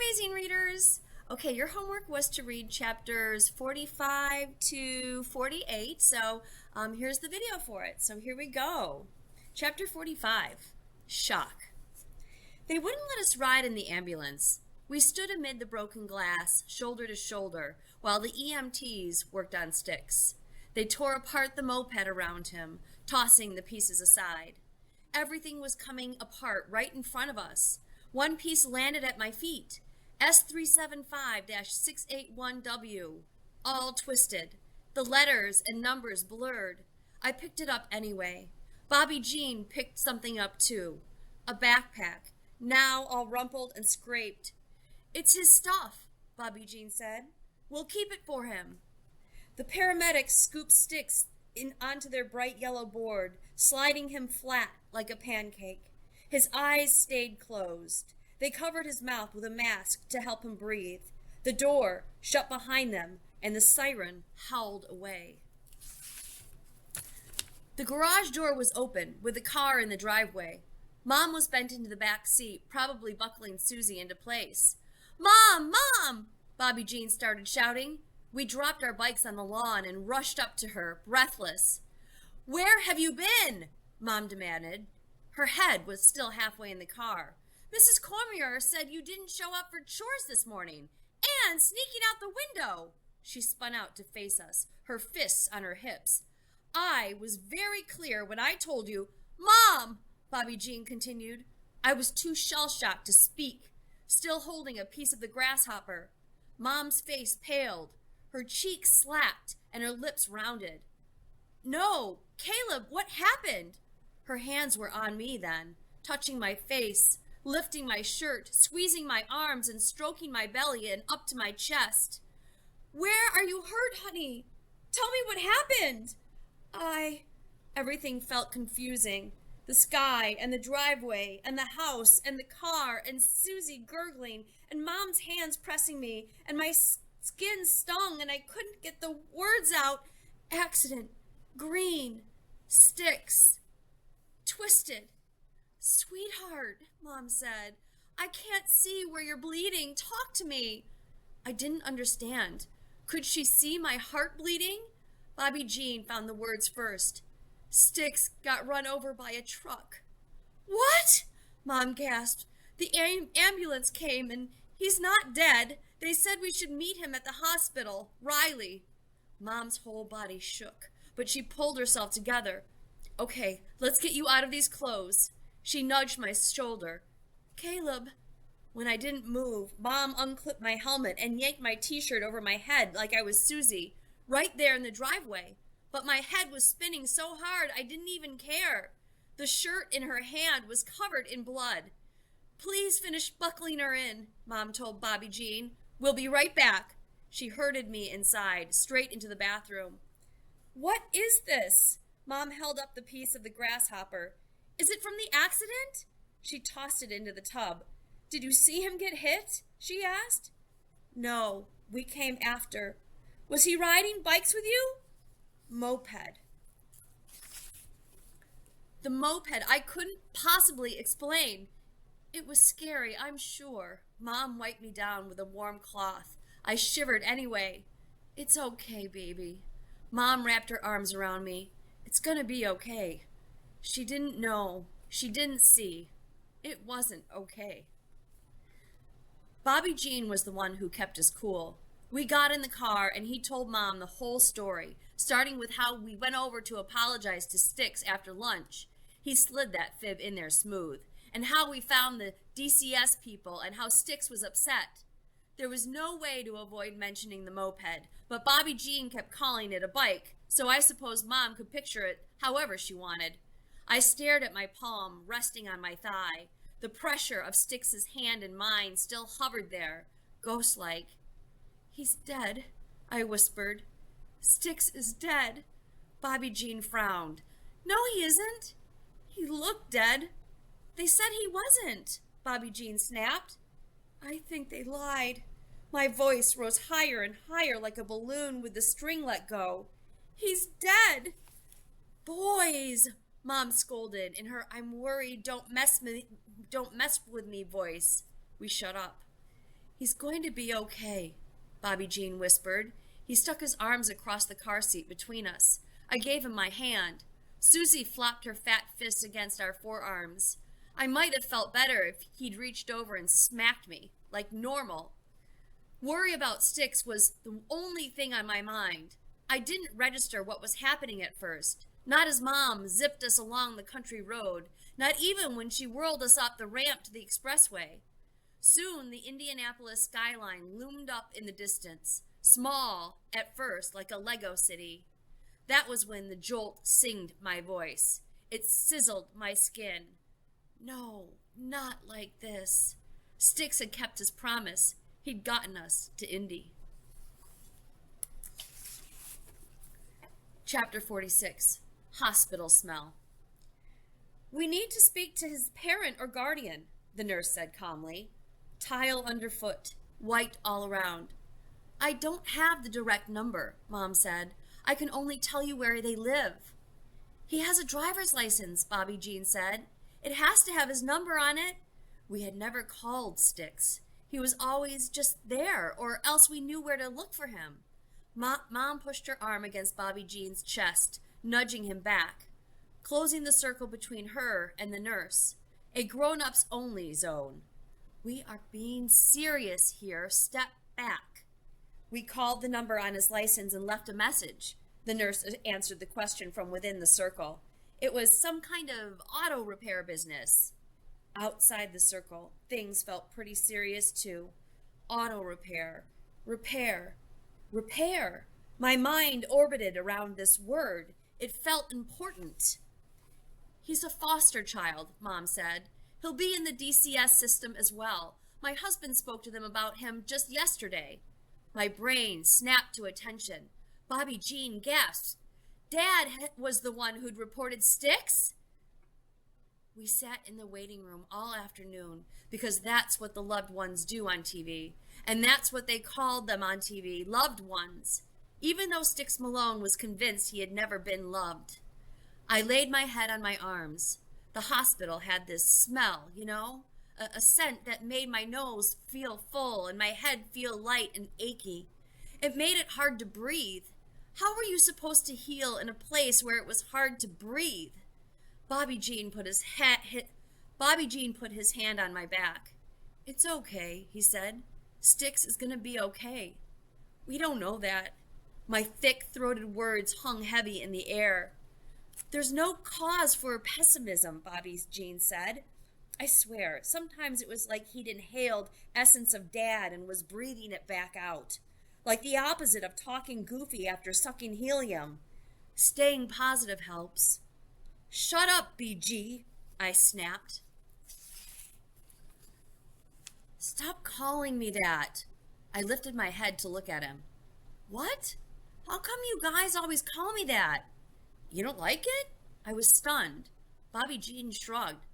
amazing readers. Okay, your homework was to read chapters 45 to 48, so here's the video for it. So here we go. Chapter 45, Shock. They wouldn't let us ride in the ambulance. We stood amid the broken glass, shoulder to shoulder, while the EMTs worked on Styx. They tore apart the moped around him, tossing the pieces aside. Everything was coming apart right in front of us. One piece landed at my feet. S375-681W. All twisted. The letters and numbers blurred. I picked it up anyway. Bobby Jean picked something up too. A backpack, now all rumpled and scraped. "It's his stuff," Bobby Jean said. "We'll keep it for him." The paramedics scooped Styx onto their bright yellow board, sliding him flat like a pancake. His eyes stayed closed. They covered his mouth with a mask to help him breathe. The door shut behind them, and the siren howled away. The garage door was open, with the car in the driveway. Mom was bent into the back seat, probably buckling Susie into place. "Mom! Mom!" Bobby Jean started shouting. We dropped our bikes on the lawn and rushed up to her, breathless. "Where have you been?" Mom demanded. Her head was still halfway in the car. "Mrs. Cormier said you didn't show up for chores this morning, and sneaking out the window." She spun out to face us, her fists on her hips. "I was very clear when I told you—" "Mom!" Bobby Jean continued. I was too shell-shocked to speak, still holding a piece of the grasshopper. Mom's face paled. Her cheeks slapped and her lips rounded. "No, Caleb, what happened?" Her hands were on me then, touching my face, lifting my shirt, squeezing my arms and stroking my belly and up to my chest. "Where are you hurt, honey? Tell me what happened." Everything felt confusing. The sky and the driveway and the house and the car and Susie gurgling and Mom's hands pressing me and my skin stung and I couldn't get the words out. Accident. Green. Styx. Twisted. "Sweetheart," Mom said, "I can't see where you're bleeding. Talk to me." I didn't understand. Could she see my heart bleeding? Bobby Jean found the words first. "Styx got run over by a truck." "What?" Mom gasped. "The ambulance came and he's not dead. They said we should meet him at the hospital. Riley." Mom's whole body shook, but she pulled herself together. "Okay, let's get you out of these clothes." She nudged my shoulder. "Caleb." When I didn't move, Mom unclipped my helmet and yanked my t-shirt over my head like I was Susie, right there in the driveway. But my head was spinning so hard I didn't even care. The shirt in her hand was covered in blood. "Please finish buckling her in," Mom told Bobby Jean. "We'll be right back." She herded me inside, straight into the bathroom. "What is this?" Mom held up the piece of the grasshopper. "Is it from the accident?" She tossed it into the tub. "Did you see him get hit?" she asked. "No, we came after." "Was he riding bikes with you?" "Moped." The moped I couldn't possibly explain. It was scary, I'm sure. Mom wiped me down with a warm cloth. I shivered anyway. "It's okay, baby." Mom wrapped her arms around me. "It's gonna be okay." She didn't know. She didn't see. It wasn't okay. Bobby Jean was the one who kept us cool. We got in the car and he told Mom the whole story, starting with how we went over to apologize to Styx after lunch. He slid that fib in there smooth. And how we found the DCS people and how Styx was upset. There was no way to avoid mentioning the moped, but Bobby Jean kept calling it a bike, so I suppose Mom could picture it however she wanted. I stared at my palm resting on my thigh. The pressure of Styx's hand in mine still hovered there, ghost-like. "He's dead," I whispered. "Styx is dead." Bobby Jean frowned. "No, he isn't." "He looked dead." "They said he wasn't," Bobby Jean snapped. I think they lied. My voice rose higher and higher like a balloon with the string let go. "He's dead." "Boys," Mom scolded in her "I'm worried, don't mess with me" voice. We shut up. He's going to be okay, Bobby Jean whispered. He stuck his arms across the car seat between us. I gave him my hand. Susie flopped her fat fists against our forearms. I might have felt better if he'd reached over and smacked me, like normal. Worry about Styx was the only thing on my mind. I didn't register what was happening at first. Not as Mom zipped us along the country road, not even when she whirled us up the ramp to the expressway. Soon the Indianapolis skyline loomed up in the distance, small at first like a Lego city. That was when the jolt singed my voice. It sizzled my skin. No, not like this. Styx had kept his promise. He'd gotten us to Indy. Chapter 46. Hospital Smell. We need to speak to his parent or guardian, the nurse said calmly. Tile underfoot, white all around. I don't have the direct number, Mom said. I can only tell you where they live. He has a driver's license, Bobby Jean said. It has to have his number on it. We had never called Styx. He was always just there, or else we knew where to look for him. Mom pushed her arm against Bobby Jean's chest, nudging him back, closing the circle between her and the nurse. A grown-ups only zone. We are being serious here. Step back. We called the number on his license and left a message. The nurse answered the question from within the circle. It was some kind of auto repair business. Outside the circle, things felt pretty serious too. Auto repair. Repair. Repair. My mind orbited around this word. It felt important. He's a foster child, Mom said. He'll be in the DCS system as well. My husband spoke to them about him just yesterday. My brain snapped to attention. Bobby Jean gasped. Dad was the one who'd reported Styx? We sat in the waiting room all afternoon because that's what the loved ones do on TV. And that's what they called them on TV, loved ones. Even though Styx Malone was convinced he had never been loved. I laid my head on my arms. The hospital had this smell, you know? A scent that made my nose feel full and my head feel light and achy. It made it hard to breathe. How were you supposed to heal in a place where it was hard to breathe? Bobby Jean put his hand on my back. It's okay, he said. Styx is going to be okay. We don't know that. My thick-throated words hung heavy in the air. There's no cause for pessimism, Bobby Jean said. I swear, sometimes it was like he'd inhaled essence of Dad and was breathing it back out. Like the opposite of talking goofy after sucking helium. Staying positive helps. Shut up, BG, I snapped. Stop calling me that. I lifted my head to look at him. What? How come you guys always call me that? You don't like it? I was stunned. Bobby Jean shrugged.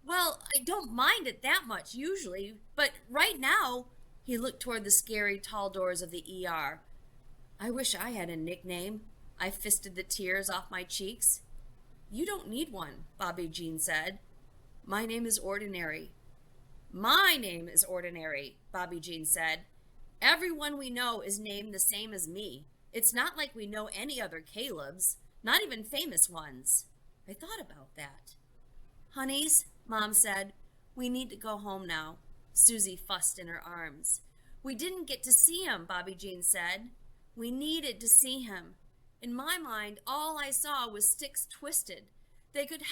Well, I don't mind it that much usually, but right now, he looked toward the scary tall doors of the ER. I wish I had a nickname. I fisted the tears off my cheeks. You don't need one, Bobby Jean said. My name is Ordinary. My name is Ordinary, Bobby Jean said. Everyone we know is named the same as me. It's not like we know any other Calebs, not even famous ones. I thought about that. Honeys, Mom said, we need to go home now. Susie fussed in her arms. We didn't get to see him, Bobby Jean said. We needed to see him. In my mind, all I saw was Styx twisted. They could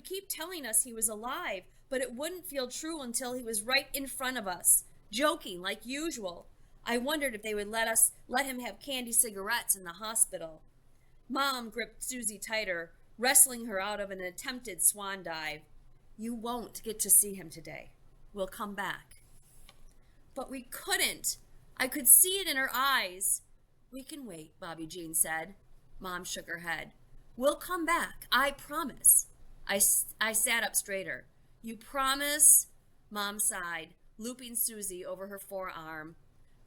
keep telling us he was alive, but it wouldn't feel true until he was right in front of us, joking like usual. I wondered if they would let him have candy cigarettes in the hospital. Mom gripped Susie tighter, wrestling her out of an attempted swan dive. You won't get to see him today. We'll come back. But we couldn't. I could see it in her eyes. We can wait, Bobby Jean said. Mom shook her head. We'll come back, I promise. I sat up straighter. You promise? Mom sighed, looping Susie over her forearm.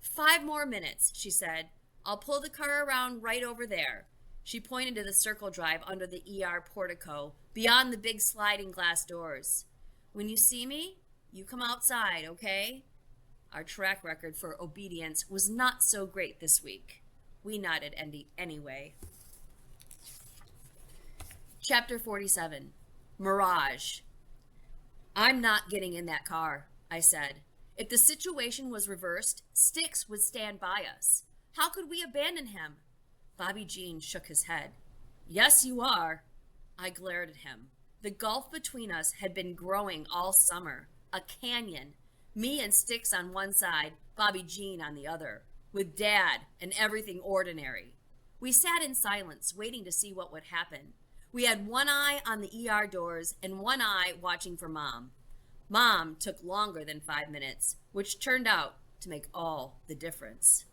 5 more minutes, she said. I'll pull the car around right over there. She pointed to the circle drive under the ER portico, beyond the big sliding glass doors. When you see me, you come outside, okay? Our track record for obedience was not so great this week. We nodded anyway. Chapter 47. Mirage. I'm not getting in that car, I said. If the situation was reversed, Styx would stand by us. How could we abandon him? Bobby Jean shook his head. Yes, you are. I glared at him. The gulf between us had been growing all summer. A canyon. Me and Styx on one side, Bobby Jean on the other, with Dad and everything ordinary. We sat in silence, waiting to see what would happen. We had one eye on the ER doors and one eye watching for Mom. Mom took longer than 5 minutes, which turned out to make all the difference.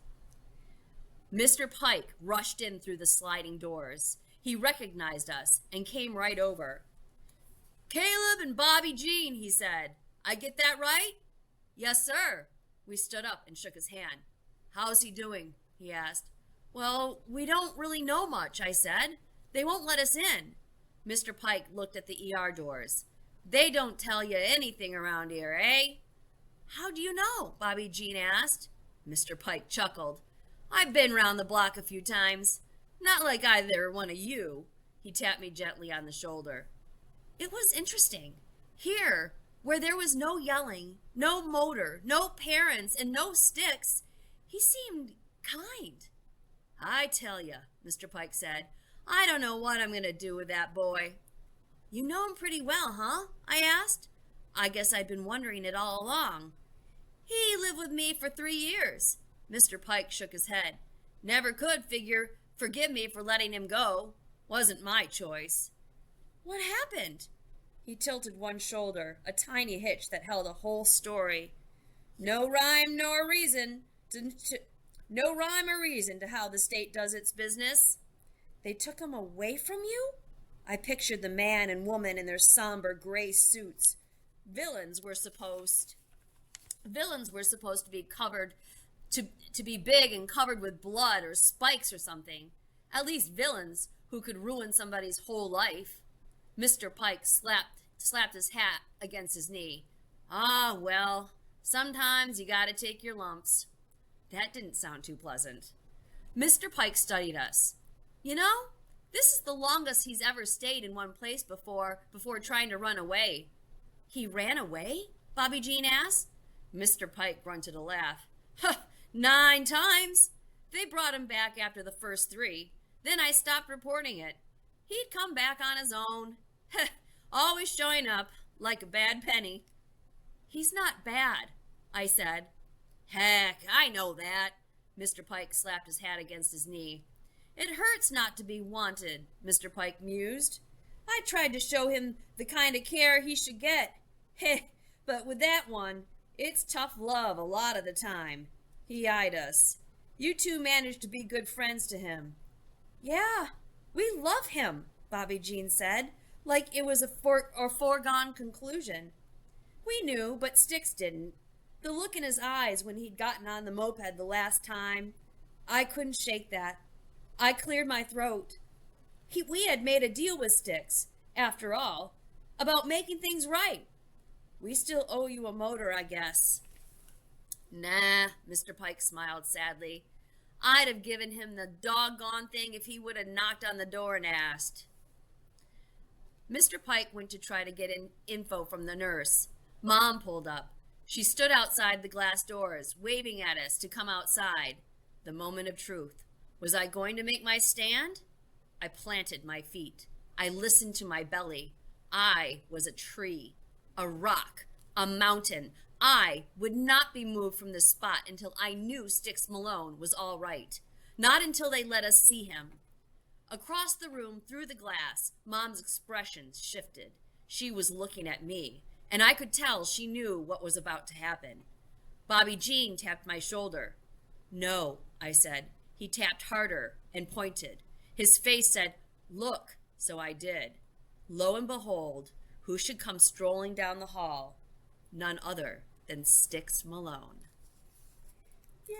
Mr. Pike rushed in through the sliding doors. He recognized us and came right over. Caleb and Bobby Jean, he said. I get that right? Yes, sir. We stood up and shook his hand. How's he doing? He asked. Well, we don't really know much, I said. They won't let us in. Mr. Pike looked at the ER doors. They don't tell you anything around here, eh? How do you know? Bobby Jean asked. Mr. Pike chuckled. I've been round the block a few times. Not like either one of you. He tapped me gently on the shoulder. It was interesting. Here, where there was no yelling, no motor, no parents, and no Styx, he seemed kind. I tell you, Mr. Pike said, I don't know what I'm going to do with that boy. You know him pretty well, huh? I asked. I guess I'd been wondering it all along. He lived with me for 3 years. Mr. Pike shook his head. Never could forgive me for letting him go. Wasn't my choice. What happened? He tilted one shoulder, a tiny hitch that held a whole story. No rhyme nor reason to how the state does its business. They took him away from you? I pictured the man and woman in their somber gray suits. Villains were supposed to be covered to be big and covered with blood or spikes or something. At least villains who could ruin somebody's whole life. Mr. Pike slapped his hat against his knee. Ah, well, sometimes you gotta take your lumps. That didn't sound too pleasant. Mr. Pike studied us. You know, this is the longest he's ever stayed in one place before trying to run away. He ran away? Bobby Jean asked. Mr. Pike grunted a laugh. 9 times. They brought him back after the first 3. Then I stopped reporting it. He'd come back on his own. Always showing up like a bad penny. He's not bad, I said. Heck, I know that. Mr. Pike slapped his hat against his knee. It hurts not to be wanted, Mr. Pike mused. I tried to show him the kind of care he should get. But with that one, it's tough love a lot of the time. He eyed us. You two managed to be good friends to him. Yeah, we love him, Bobby Jean said, like it was a foregone conclusion. We knew, but Styx didn't. The look in his eyes when he'd gotten on the moped the last time, I couldn't shake that. I cleared my throat. We had made a deal with Styx, after all, about making things right. We still owe you a motor, I guess. Nah, Mr. Pike smiled sadly. I'd have given him the doggone thing if he would have knocked on the door and asked. Mr. Pike went to try to get info from the nurse. Mom pulled up. She stood outside the glass doors, waving at us to come outside. The moment of truth. Was I going to make my stand? I planted my feet. I listened to my belly. I was a tree, a rock, a mountain. I would not be moved from this spot until I knew Styx Malone was all right. Not until they let us see him. Across the room, through the glass, Mom's expression shifted. She was looking at me, and I could tell she knew what was about to happen. Bobby Jean tapped my shoulder. No, I said. He tapped harder and pointed. His face said, look, so I did. Lo and behold, who should come strolling down the hall? None other than Styx Malone. Yay!